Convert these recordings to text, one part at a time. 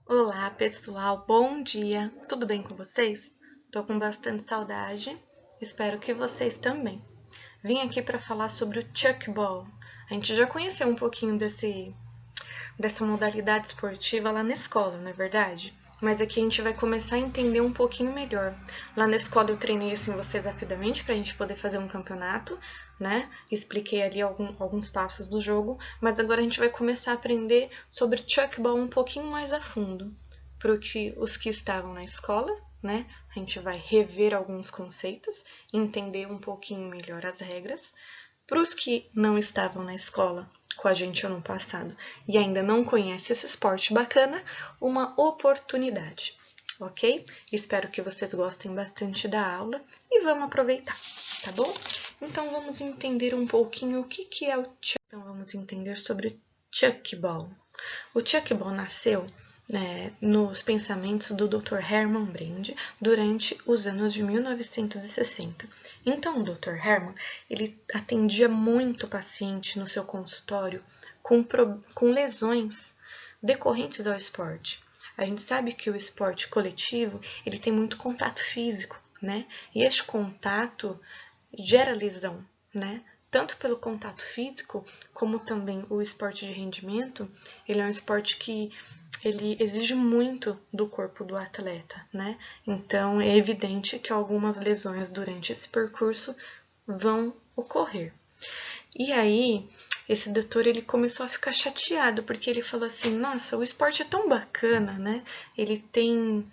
Olá, pessoal, bom dia! Tudo bem com vocês? Tô com bastante saudade, espero que vocês também. Vim aqui para falar sobre o Chuckball. A gente já conheceu um pouquinho dessa modalidade esportiva lá na escola, não é verdade? Mas aqui a gente vai começar a entender um pouquinho melhor. Lá na escola eu treinei assim vocês rapidamente para a gente poder fazer um campeonato, né? Expliquei ali alguns passos do jogo, mas agora a gente vai começar a aprender sobre Chuckball um pouquinho mais a fundo. Para os que estavam na escola, né? A gente vai rever alguns conceitos, entender um pouquinho melhor as regras. Para os que não estavam na escola com a gente ano passado e ainda não conhecem esse esporte bacana, uma oportunidade, ok? Espero que vocês gostem bastante da aula e vamos aproveitar, tá bom? Então vamos entender um pouquinho o que é o Chuck. Então vamos entender sobre o Chuckball. O Chuckball nasceu nos pensamentos do Dr. Hermann Brand durante os anos de 1960. Então, o Dr. Hermann ele atendia muito paciente no seu consultório com lesões decorrentes ao esporte. A gente sabe que o esporte coletivo ele tem muito contato físico, né? E este contato gera lesão, né? Tanto pelo contato físico, como também o esporte de rendimento, ele é um esporte que ele exige muito do corpo do atleta, né? Então, é evidente que algumas lesões durante esse percurso vão ocorrer. E aí, esse doutor, ele começou a ficar chateado, porque ele falou assim, nossa, o esporte é tão bacana, né? Ele tem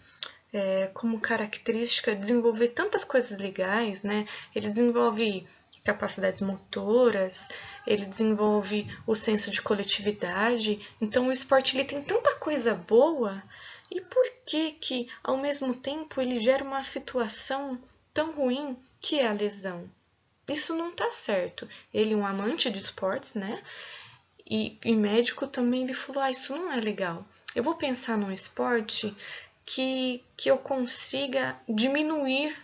como característica desenvolver tantas coisas legais, né? Ele desenvolve capacidades motoras, ele desenvolve o senso de coletividade. Então o esporte ele tem tanta coisa boa. E por que ao mesmo tempo ele gera uma situação tão ruim que é a lesão? Isso não tá certo. Ele é um amante de esportes, né? E médico também ele falou, isso não é legal. Eu vou pensar num esporte que eu consiga diminuir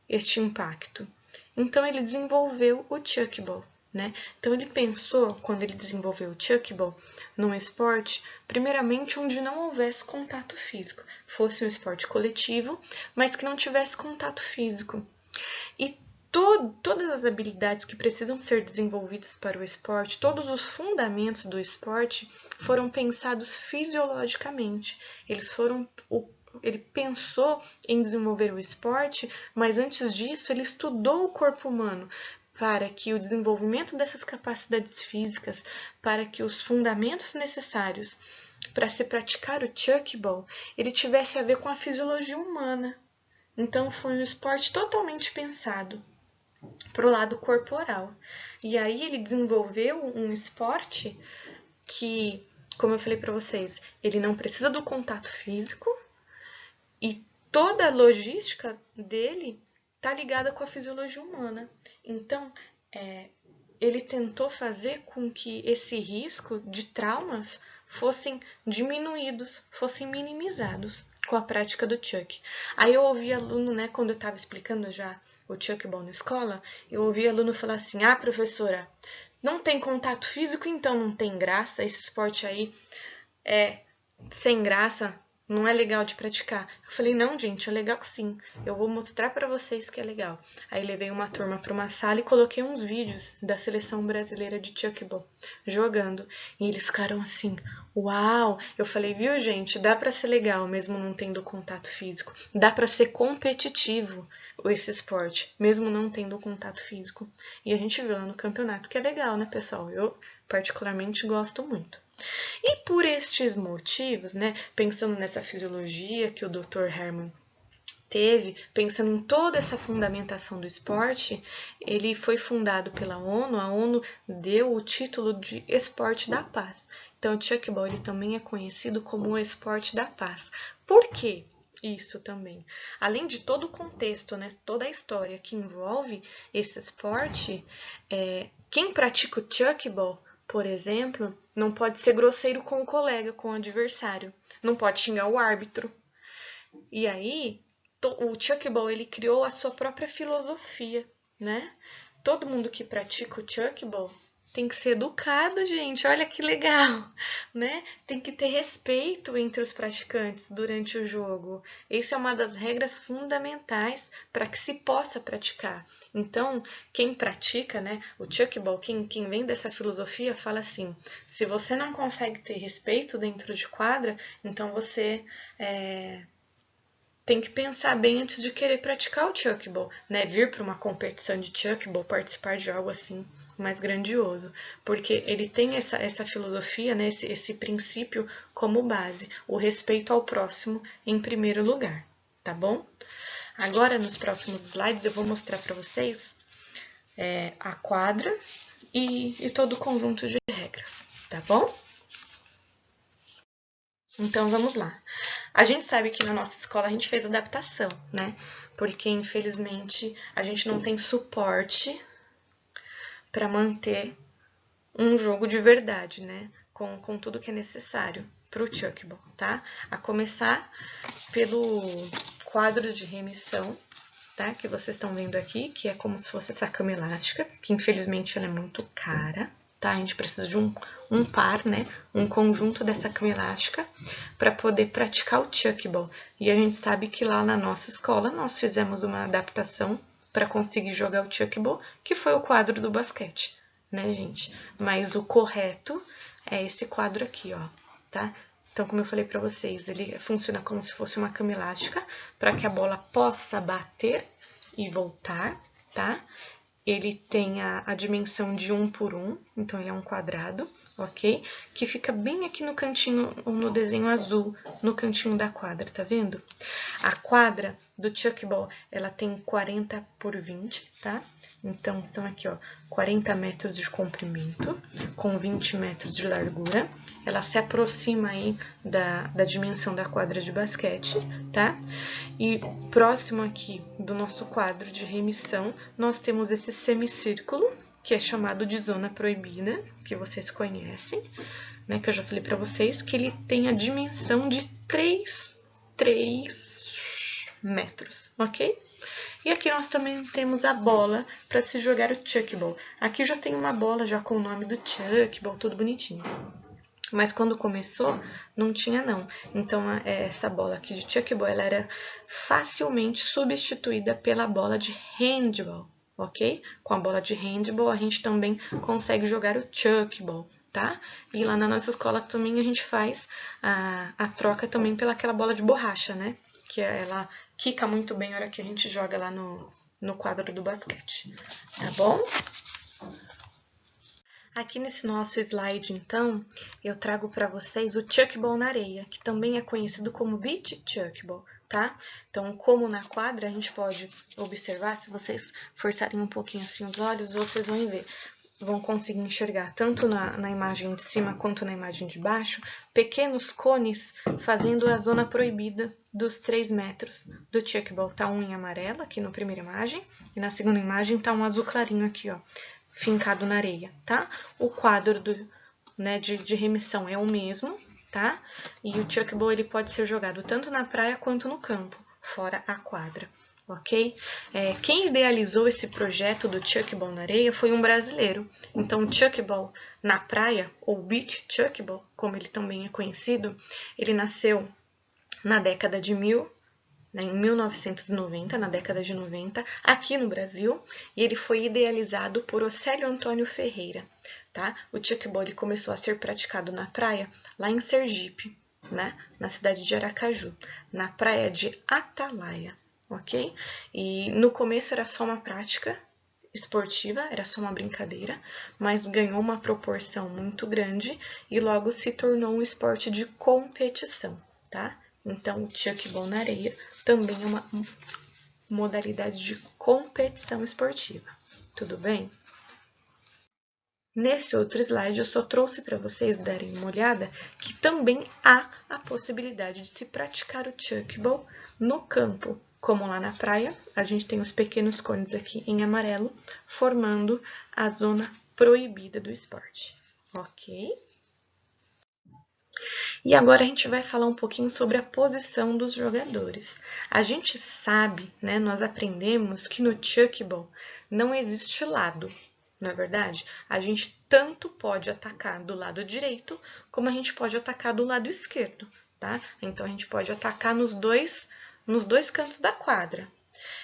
este impacto. Então ele desenvolveu o Chuckball, né? Então ele pensou, quando ele desenvolveu o Chuckball, num esporte, primeiramente onde não houvesse contato físico, fosse um esporte coletivo, mas que não tivesse contato físico. E todas as habilidades que precisam ser desenvolvidas para o esporte, todos os fundamentos do esporte foram pensados fisiologicamente. Ele pensou em desenvolver o esporte, mas antes disso ele estudou o corpo humano para que o desenvolvimento dessas capacidades físicas, para que os fundamentos necessários para se praticar o Chuckball, ele tivesse a ver com a fisiologia humana. Então foi um esporte totalmente pensado para o lado corporal. E aí ele desenvolveu um esporte que, como eu falei para vocês, ele não precisa do contato físico e toda a logística dele está ligada com a fisiologia humana. Então, ele tentou fazer com que esse risco de traumas fossem diminuídos, fossem minimizados com a prática do Chuck. Aí eu ouvi aluno, né, quando eu estava explicando já o Chuckball na escola, eu ouvi aluno falar assim, professora, não tem contato físico, então não tem graça, esse esporte aí é sem graça, não é legal de praticar. Eu falei, não, gente, é legal sim. Eu vou mostrar para vocês que é legal. Aí levei uma turma para uma sala e coloquei uns vídeos da seleção brasileira de Chuckball jogando. E eles ficaram assim, uau! Eu falei, viu, gente, dá para ser legal mesmo não tendo contato físico. Dá para ser competitivo esse esporte, mesmo não tendo contato físico. E a gente viu lá no campeonato que é legal, né, pessoal? Eu particularmente gosto muito. E por estes motivos, né, pensando nessa fisiologia que o Dr. Hermann teve, pensando em toda essa fundamentação do esporte, ele foi fundado pela ONU, a ONU deu o título de Esporte da Paz. Então, o Chuckball ele também é conhecido como o Esporte da Paz. Por quê? Isso também. Além de todo o contexto, né, toda a história que envolve esse esporte, quem pratica o Chuckball, por exemplo, não pode ser grosseiro com o colega, com o adversário. Não pode xingar o árbitro. E aí, o Chuckball, ele criou a sua própria filosofia, né? Todo mundo que pratica o Chuckball tem que ser educado, gente. Olha que legal, né? Tem que ter respeito entre os praticantes durante o jogo. Essa é uma das regras fundamentais para que se possa praticar. Então, quem pratica, né, o chuckball, quem vem dessa filosofia, fala assim: se você não consegue ter respeito dentro de quadra, então você tem que pensar bem antes de querer praticar o chuckball, né? Vir para uma competição de chuckball, participar de algo assim mais grandioso, porque ele tem essa filosofia, né? Esse princípio como base, o respeito ao próximo em primeiro lugar, tá bom? Agora, nos próximos slides, eu vou mostrar para vocês a quadra e todo o conjunto de regras, tá bom? Então, vamos lá. A gente sabe que na nossa escola a gente fez adaptação, né? Porque, infelizmente, a gente não tem suporte para manter um jogo de verdade, né? Com tudo que é necessário para o chuckball, tá? A começar pelo quadro de remissão, tá? Que vocês estão vendo aqui, que é como se fosse essa cama elástica, que infelizmente ela é muito cara, tá? A gente precisa de um par, né? Um conjunto dessa cama elástica para poder praticar o chuckball. E a gente sabe que lá na nossa escola nós fizemos uma adaptação para conseguir jogar o chuckball, que foi o quadro do basquete, né, gente? Mas o correto é esse quadro aqui, ó, tá? Então, como eu falei para vocês, ele funciona como se fosse uma cama elástica para que a bola possa bater e voltar, tá? Ele tem a dimensão de 1 por 1, então ele é um quadrado, ok? Que fica bem aqui no cantinho, no desenho azul, no cantinho da quadra, tá vendo? A quadra do chuckball, ela tem 40 por 20, tá? Então, são aqui, ó, 40 metros de comprimento, com 20 metros de largura. Ela se aproxima aí da dimensão da quadra de basquete, tá? E próximo aqui do nosso quadro de remissão, nós temos esse semicírculo, que é chamado de zona proibida, que vocês conhecem, né? Que eu já falei para vocês, que ele tem a dimensão de 3 metros, ok? E aqui nós também temos a bola para se jogar o chuckball. Aqui já tem uma bola já com o nome do chuckball, tudo bonitinho. Mas quando começou, não tinha não. Então, essa bola aqui de chuckball, ela era facilmente substituída pela bola de handball, ok? Com a bola de handball, a gente também consegue jogar o chuckball, tá? E lá na nossa escola também a gente faz a troca também pelaquela bola de borracha, né? Que ela quica muito bem na hora que a gente joga lá no quadro do basquete, tá bom? Aqui nesse nosso slide, então, eu trago para vocês o chuckball na areia, que também é conhecido como beach chuckball, tá? Então, como na quadra, a gente pode observar, se vocês forçarem um pouquinho assim os olhos, vocês vão conseguir enxergar, tanto na imagem de cima quanto na imagem de baixo, pequenos cones fazendo a zona proibida dos 3 metros do chuckball. Tá um em amarelo aqui na primeira imagem, e na segunda imagem tá um azul clarinho aqui, ó, fincado na areia, tá? O quadro de remissão é o mesmo, tá? E o chuckball ele pode ser jogado tanto na praia quanto no campo, fora a quadra, ok? Quem idealizou esse projeto do chuckball na areia foi um brasileiro. Então, o chuckball na praia, ou beach chuckball, como ele também é conhecido, ele nasceu na década de em 1990, na década de 90, aqui no Brasil, e ele foi idealizado por Océlio Antônio Ferreira, tá? O chuckball ele começou a ser praticado na praia, lá em Sergipe, né? Na cidade de Aracaju, na praia de Atalaia, ok? E no começo era só uma prática esportiva, era só uma brincadeira, mas ganhou uma proporção muito grande e logo se tornou um esporte de competição, tá? Então, o chuckball na areia também é uma modalidade de competição esportiva. Tudo bem? Nesse outro slide, eu só trouxe para vocês darem uma olhada que também há a possibilidade de se praticar o chuckball no campo. Como lá na praia, a gente tem os pequenos cones aqui em amarelo, formando a zona proibida do esporte. Ok? E agora a gente vai falar um pouquinho sobre a posição dos jogadores. A gente sabe, né, nós aprendemos que no chuckball não existe lado, não é verdade? A gente tanto pode atacar do lado direito, como a gente pode atacar do lado esquerdo, tá? Então, a gente pode atacar nos dois cantos da quadra.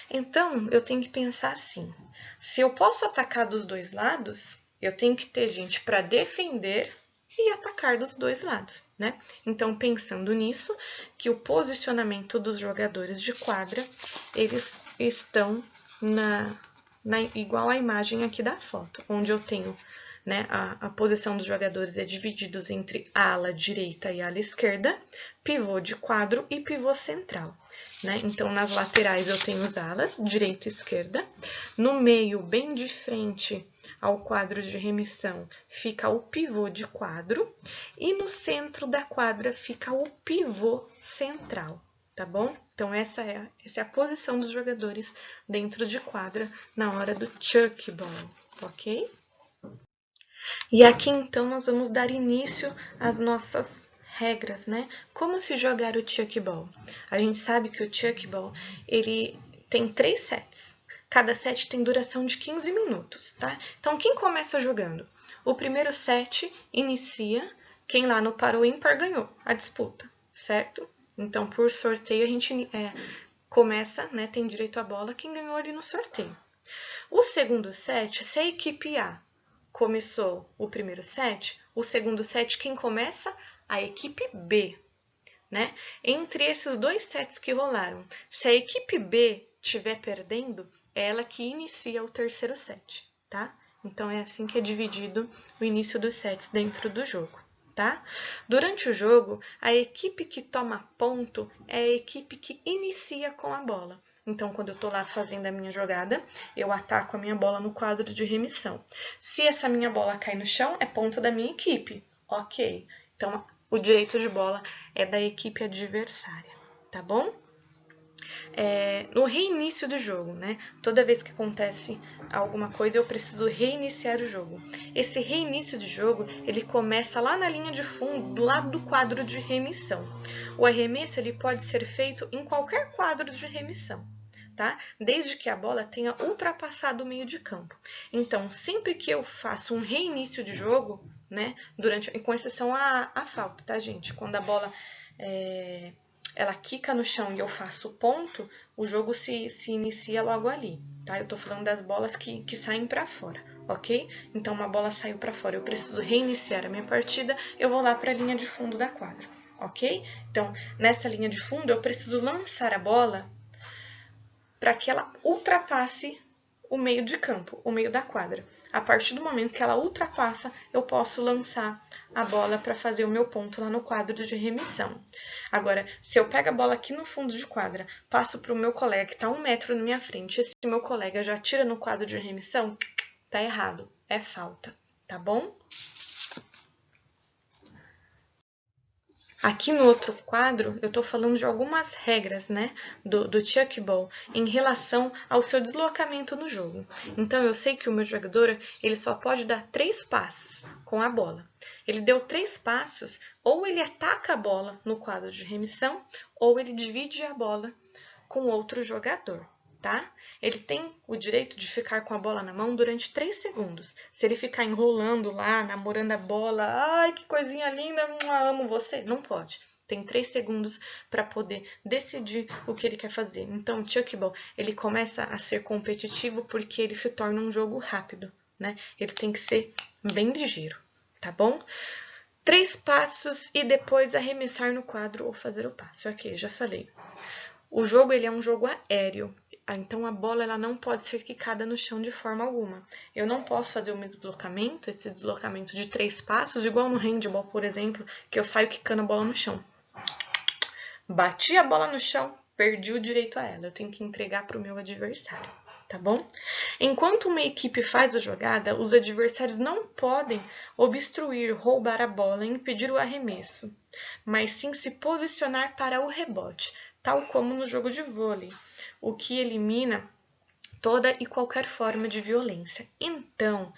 Então, eu tenho que pensar assim, se eu posso atacar dos dois lados, eu tenho que ter gente para defender e atacar dos dois lados, né? Então, pensando nisso, que o posicionamento dos jogadores de quadra, eles estão igual à imagem aqui da foto, onde eu tenho, né, a posição dos jogadores é divididos entre a ala direita e a ala esquerda, pivô de quadro e pivô central. Né? Então, nas laterais eu tenho os alas, direita e esquerda. No meio, bem de frente ao quadro de remissão, fica o pivô de quadro. E no centro da quadra fica o pivô central, tá bom? Então, essa é a posição dos jogadores dentro de quadra na hora do chuck ball, ok? E aqui, então, nós vamos dar início às nossas regras, né? Como se jogar o chuck ball? A gente sabe que o chuck ball, ele tem 3 sets. Cada set tem duração de 15 minutos, tá? Então, quem começa jogando? O primeiro set inicia, quem lá no par ou ímpar ganhou a disputa, certo? Então, por sorteio, a gente começa, né? Tem direito à bola quem ganhou ali no sorteio. O segundo set, se a equipe A começou o primeiro set, o segundo set quem começa? A equipe B, né? Entre esses dois sets que rolaram, se a equipe B estiver perdendo, é ela que inicia o terceiro set, tá? Então, é assim que é dividido o início dos sets dentro do jogo, tá? Durante o jogo, a equipe que toma ponto é a equipe que inicia com a bola. Então, quando eu tô lá fazendo a minha jogada, eu ataco a minha bola no quadro de remissão. Se essa minha bola cai no chão, é ponto da minha equipe. Ok. Então, o direito de bola é da equipe adversária, tá bom? No reinício do jogo, né? Toda vez que acontece alguma coisa, eu preciso reiniciar o jogo. Esse reinício de jogo, ele começa lá na linha de fundo, do lado do quadro de remissão. O arremesso, ele pode ser feito em qualquer quadro de remissão, tá? Desde que a bola tenha ultrapassado o meio de campo. Então, sempre que eu faço um reinício de jogo, né? Com exceção à falta, tá, gente? Quando a bola ela quica no chão e eu faço ponto, o jogo se inicia logo ali, tá? Eu tô falando das bolas que saem para fora, ok? Então, uma bola saiu para fora, eu preciso reiniciar a minha partida, eu vou lá para a linha de fundo da quadra, ok? Então, nessa linha de fundo, eu preciso lançar a bola para que ela ultrapasse o meio de campo, o meio da quadra. A partir do momento que ela ultrapassa, eu posso lançar a bola para fazer o meu ponto lá no quadro de remissão. Agora, se eu pego a bola aqui no fundo de quadra, passo para o meu colega que está 1 metro na minha frente, esse meu colega já tira no quadro de remissão, tá errado, é falta, tá bom? Aqui no outro quadro, eu estou falando de algumas regras, né, do chuck ball em relação ao seu deslocamento no jogo. Então, eu sei que o meu jogador, ele só pode dar 3 passes com a bola. Ele deu 3 passos, ou ele ataca a bola no quadro de remissão, ou ele divide a bola com outro jogador, tá? Ele tem o direito de ficar com a bola na mão durante 3 segundos. Se ele ficar enrolando lá, namorando a bola, ai, que coisinha linda, amo você, não pode. Tem 3 segundos para poder decidir o que ele quer fazer. Então, o chuck ball, ele começa a ser competitivo porque ele se torna um jogo rápido, né? Ele tem que ser bem ligeiro, tá bom? 3 passos e depois arremessar no quadro ou fazer o passe. Ok, já falei. O jogo, ele é um jogo aéreo, então a bola ela não pode ser quicada no chão de forma alguma. Eu não posso fazer o meu deslocamento, esse deslocamento de 3 passos, igual no handball, por exemplo, que eu saio quicando a bola no chão. Bati a bola no chão, perdi o direito a ela, eu tenho que entregar para o meu adversário, tá bom? Enquanto uma equipe faz a jogada, os adversários não podem obstruir, roubar a bola e impedir o arremesso, mas sim se posicionar para o rebote, tal como no jogo de vôlei, o que elimina toda e qualquer forma de violência. Então,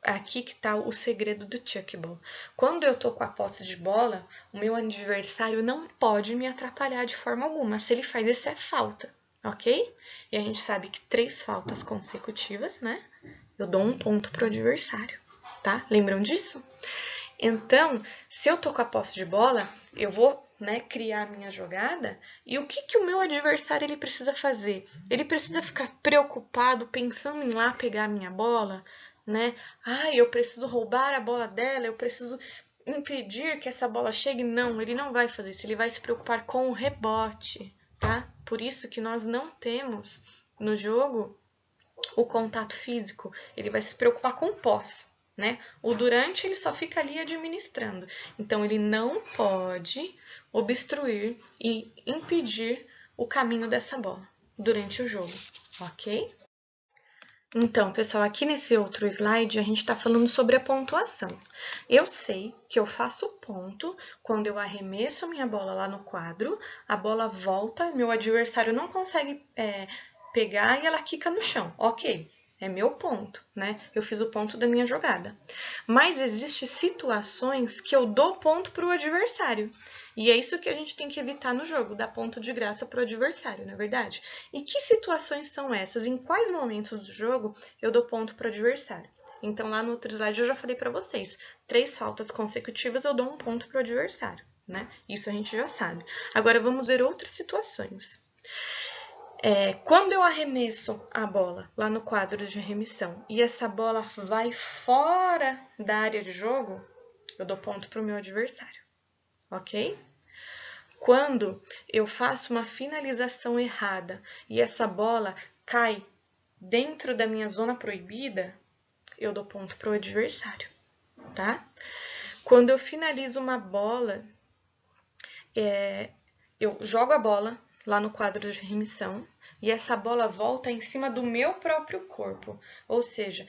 aqui que está o segredo do chuck ball. Quando eu tô com a posse de bola, o meu adversário não pode me atrapalhar de forma alguma. Se ele faz isso, é falta, ok? E a gente sabe que 3 faltas consecutivas, né? eu dou um ponto para o adversário, tá? Lembram disso? Então, se eu tô com a posse de bola, eu vou, né, criar a minha jogada, e o que o meu adversário ele precisa fazer? Ele precisa ficar preocupado, pensando em ir lá pegar a minha bola, né? Eu preciso roubar a bola dela, eu preciso impedir que essa bola chegue. Não, ele não vai fazer isso, ele vai se preocupar com o rebote, tá? Por isso que nós não temos no jogo o contato físico, ele vai se preocupar com posse, né? O durante ele só fica ali administrando. Então ele não pode obstruir e impedir o caminho dessa bola durante o jogo, ok? Então, pessoal, aqui nesse outro slide a gente está falando sobre a pontuação. Eu sei que eu faço ponto quando eu arremesso a minha bola lá no quadro, a bola volta, meu adversário não consegue pegar e ela quica no chão. Ok, é meu ponto, né? Eu fiz o ponto da minha jogada. Mas existem situações que eu dou ponto para o adversário. E é isso que a gente tem que evitar no jogo, dar ponto de graça para o adversário, não é verdade? E que situações são essas? Em quais momentos do jogo eu dou ponto para o adversário? Então, lá no outro slide eu já falei para vocês, 3 faltas consecutivas eu dou um ponto para o adversário, né? Isso a gente já sabe. Agora, vamos ver outras situações. Quando eu arremesso a bola lá no quadro de remissão e essa bola vai fora da área de jogo, eu dou ponto para o meu adversário, ok? Quando eu faço uma finalização errada e essa bola cai dentro da minha zona proibida, eu dou ponto para o adversário, tá? Quando eu finalizo uma bola, eu jogo a bola lá no quadro de remissão e essa bola volta em cima do meu próprio corpo, ou seja,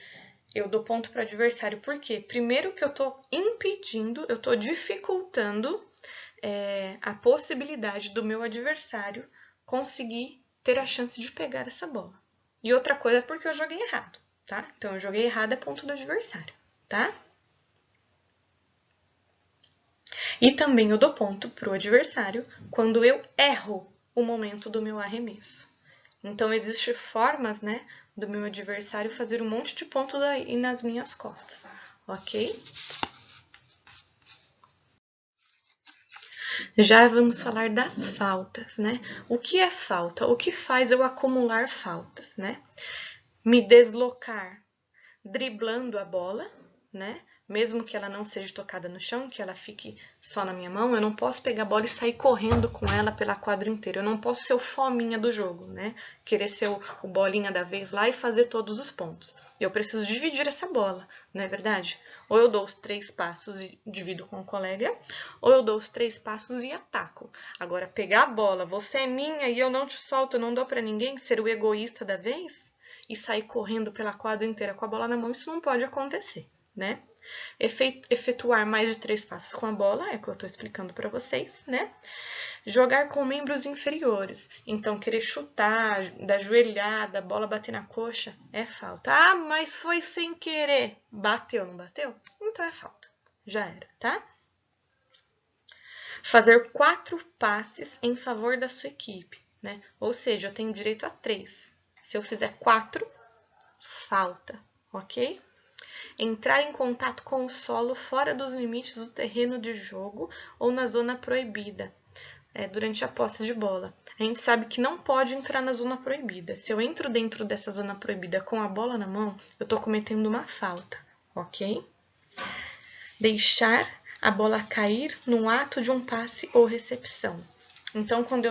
eu dou ponto para o adversário. Por quê? Primeiro que eu estou impedindo, eu estou dificultando a possibilidade do meu adversário conseguir ter a chance de pegar essa bola. E outra coisa é porque eu joguei errado, tá? Então, eu joguei errado é ponto do adversário, tá? E também eu dou ponto pro adversário quando eu erro o momento do meu arremesso. Então, existem formas, né, do meu adversário fazer um monte de pontos aí nas minhas costas, ok? Já vamos falar das faltas, né? O que é falta? O que faz eu acumular faltas, né? Me deslocar driblando a bola, né? Mesmo que ela não seja tocada no chão, que ela fique só na minha mão, eu não posso pegar a bola e sair correndo com ela pela quadra inteira. Eu não posso ser o fominha do jogo, né? Querer ser o bolinha da vez lá e fazer todos os pontos. Eu preciso dividir essa bola, não é verdade? Ou eu dou os 3 passos e divido com o colega, ou eu dou os 3 passos e ataco. Agora, pegar a bola, você é minha e eu não te solto, eu não dou pra ninguém, ser o egoísta da vez e sair correndo pela quadra inteira com a bola na mão, isso não pode acontecer, né? Efetuar mais de 3 passos com a bola, é o que eu estou explicando para vocês, né? Jogar com membros inferiores, então querer chutar, dar joelhada, a bola bater na coxa, é falta. Ah, mas foi sem querer. Bateu, não bateu? Então é falta. Já era, tá? Fazer 4 passes em favor da sua equipe, né? Ou seja, eu tenho direito a 3. Se eu fizer 4, falta, ok? Entrar em contato com o solo fora dos limites do terreno de jogo ou na zona proibida, durante a posse de bola. A gente sabe que não pode entrar na zona proibida. Se eu entro dentro dessa zona proibida com a bola na mão, eu estou cometendo uma falta, ok? Deixar a bola cair no ato de um passe ou recepção. Então, quando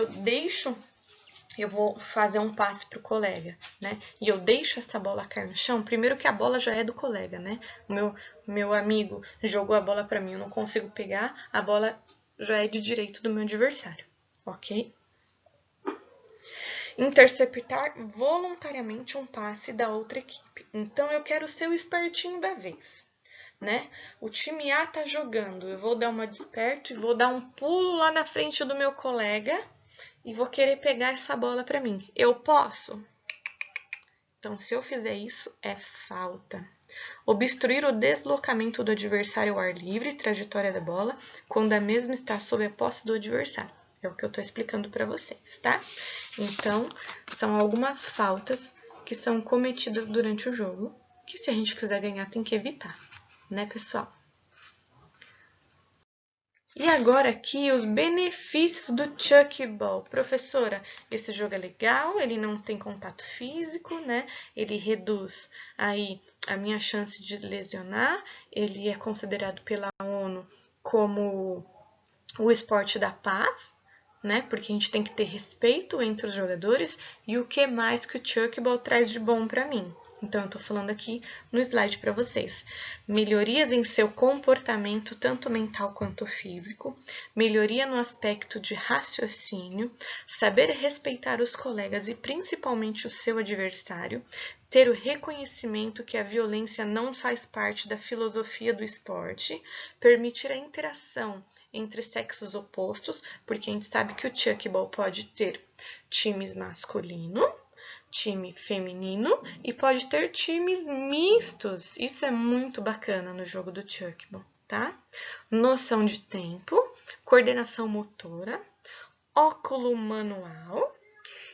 eu vou fazer um passe para o colega, né? E eu deixo essa bola cair no chão, primeiro que a bola já é do colega, né? O meu amigo jogou a bola para mim, eu não consigo pegar, a bola já é de direito do meu adversário, ok? Interceptar voluntariamente um passe da outra equipe. Então, eu quero ser o espertinho da vez, né? O time A tá jogando, eu vou dar uma de esperto e vou dar um pulo lá na frente do meu colega e vou querer pegar essa bola para mim. Eu posso? Então, se eu fizer isso, é falta. Obstruir o deslocamento do adversário ao ar livre, trajetória da bola, quando a mesma está sob a posse do adversário. É o que eu estou explicando para vocês, tá? Então, são algumas faltas que são cometidas durante o jogo, que se a gente quiser ganhar tem que evitar, né, pessoal? E agora aqui os benefícios do Chuckball. Professora, esse jogo é legal, ele não tem contato físico, né? Ele reduz aí a minha chance de lesionar, ele é considerado pela ONU como o esporte da paz, né? Porque a gente tem que ter respeito entre os jogadores. E o que mais que o Chuckball traz de bom para mim? Então, eu estou falando aqui no slide para vocês. Melhorias em seu comportamento, tanto mental quanto físico. Melhoria no aspecto de raciocínio. Saber respeitar os colegas e principalmente o seu adversário. Ter o reconhecimento que a violência não faz parte da filosofia do esporte. Permitir a interação entre sexos opostos, porque a gente sabe que o Chuckball pode ter times masculino, time feminino e pode ter times mistos. Isso é muito bacana no jogo do Chuckball, tá? Noção de tempo, coordenação motora, óculo manual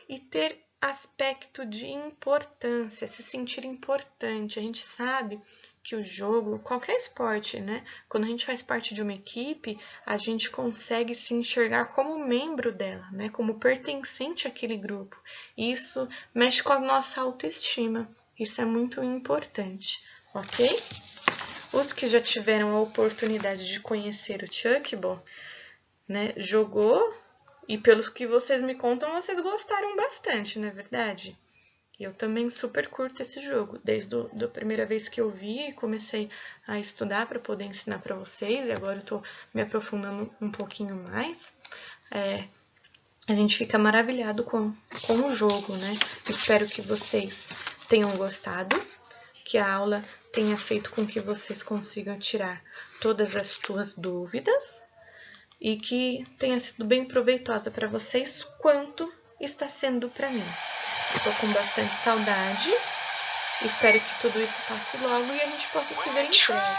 e ter aspecto de importância, se sentir importante. A gente sabe que o jogo, qualquer esporte, né? Quando a gente faz parte de uma equipe, a gente consegue se enxergar como membro dela, né? Como pertencente àquele grupo. Isso mexe com a nossa autoestima. Isso é muito importante, ok? Os que já tiveram a oportunidade de conhecer o Chuckball, né? Jogou e pelos que vocês me contam, vocês gostaram bastante, não é verdade? Eu também super curto esse jogo, desde a primeira vez que eu vi e comecei a estudar para poder ensinar para vocês, e agora eu estou me aprofundando um pouquinho mais. A gente fica maravilhado com o jogo, né? Espero que vocês tenham gostado, que a aula tenha feito com que vocês consigam tirar todas as suas dúvidas e que tenha sido bem proveitosa para vocês quanto está sendo para mim. Estou com bastante saudade. Espero que tudo isso passe logo e a gente possa se ver em breve,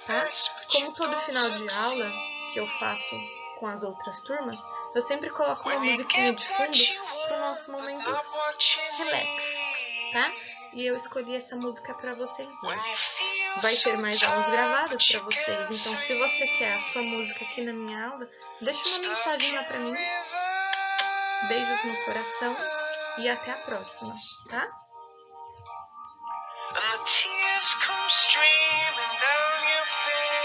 tá? Como todo final de aula que eu faço com as outras turmas, eu sempre coloco uma musiquinha de fundo para o nosso momento relax, tá? E eu escolhi essa música para vocês hoje. Vai ter mais aulas gravadas para vocês, então se você quer a sua música aqui na minha aula, deixa uma mensagem lá para mim. Beijos no coração e até a próxima, tá? And the tears come streaming down your face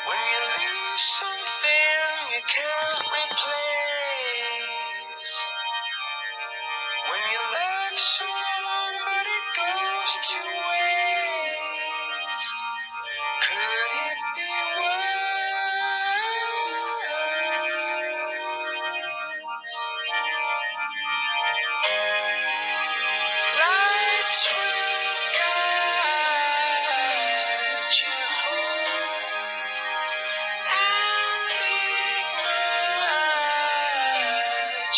when you lose something you can't replace, when you love someone but it goes to waste. Could it be worse? Lights will guide you home and ignite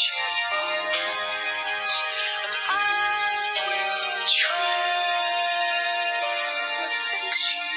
your bones, and I will try to fix you.